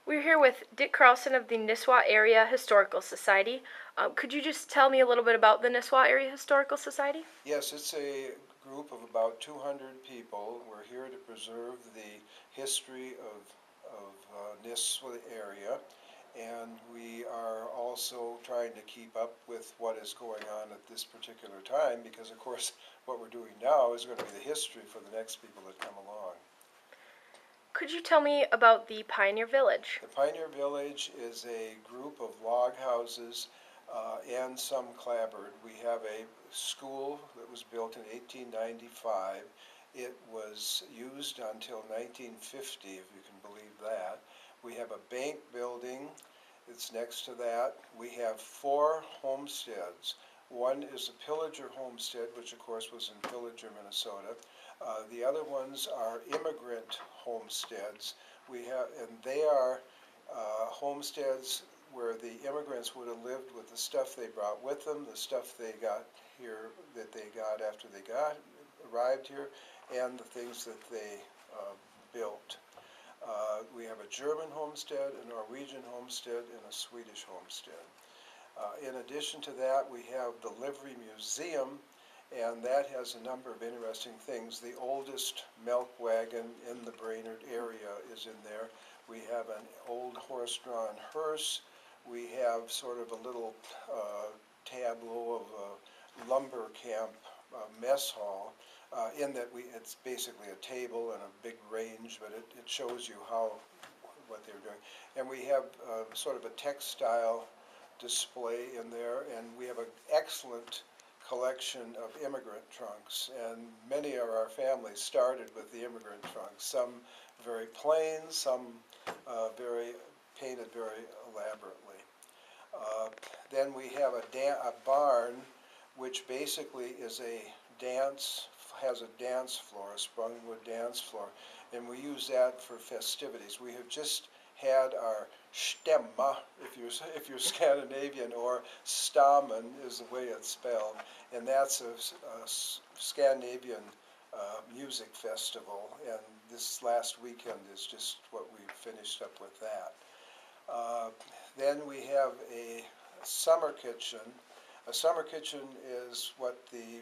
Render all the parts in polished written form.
We're here with Dick Carlson of the Nisswa Area Historical Society. Could you just tell me a little bit about the Nisswa Area Historical Society? Yes, it's a group of about 200 people. We're here to preserve the history of Nisswa area, and we are also trying to keep up with what is going on at this particular time because, of course, what we're doing now is going to be the history for the next people that come along. Could you tell me about the Pioneer Village? The Pioneer Village is a group of log houses and some clapboard. We have a school that was built in 1895. It was used until 1950, if you can believe that. We have a bank building that's next to that. We have 4 homesteads. One is the Pillager Homestead, which of course was in Pillager, Minnesota. The other ones are immigrant homesteads. And they are homesteads where the immigrants would have lived with the stuff they brought with them, the stuff they got here that they got after they arrived here, and the things that they built. We have a German homestead, a Norwegian homestead, and a Swedish homestead. In addition to that, we have the Livery Museum, and that has a number of interesting things. The oldest milk wagon in the Brainerd area is in there. We have an old horse-drawn hearse. We have sort of a little tableau of a lumber camp mess hall, in that it's basically a table and a big range, but it shows you what they're doing. And we have sort of a textile display in there, and we have an excellent collection of immigrant trunks, and many of our families started with the immigrant trunks, some very plain, some painted very elaborately. Then we have a barn, which basically is has a dance floor, a sprungwood dance floor, and we use that for festivities. We have just had our stemma, if you're Scandinavian, or stammen is the way it's spelled, and that's a Scandinavian music festival, and this last weekend is just what we finished up with that. Then we have a summer kitchen. A summer kitchen is what the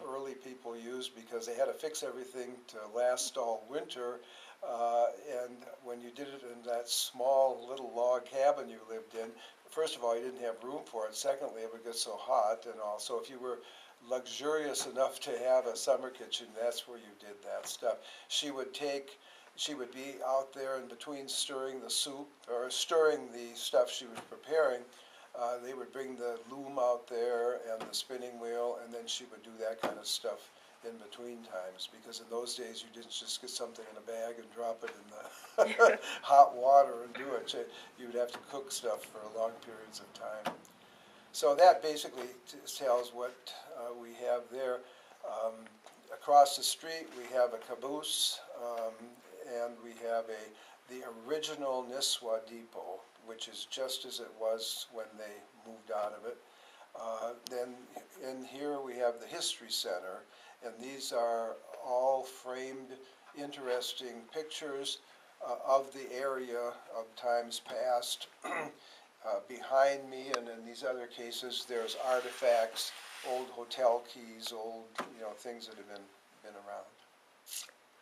early people used because they had to fix everything to last all winter, and when you did it in that small little log cabin you lived in, first of all, you didn't have room for it. Secondly, it would get so hot, and also if you were luxurious enough to have a summer kitchen, that's where you did that stuff. She would be out there in between stirring the soup or stirring the stuff she was preparing. They would bring the loom out there and the spinning wheel, and then she would do that kind of stuff in between times, because in those days you didn't just get something in a bag and drop it in the hot water and do it. You would have to cook stuff for long periods of time. So that basically tells what we have there. Across the street we have a caboose, and we have the original Nisswa depot, which is just as it was when they moved out of it. Then in here we have the History Center, and these are all framed, interesting pictures of the area of times past. Behind me, and in these other cases, there's artifacts, old hotel keys, old things that have been around.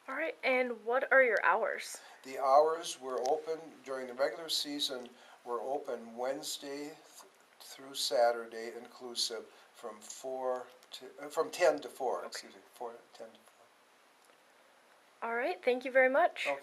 All right, and what are your hours? The hours were open during the regular season. We're open Wednesday through Saturday inclusive from 10 to 4. Okay. Excuse me, 10 to 4. All right, thank you very much. Okay.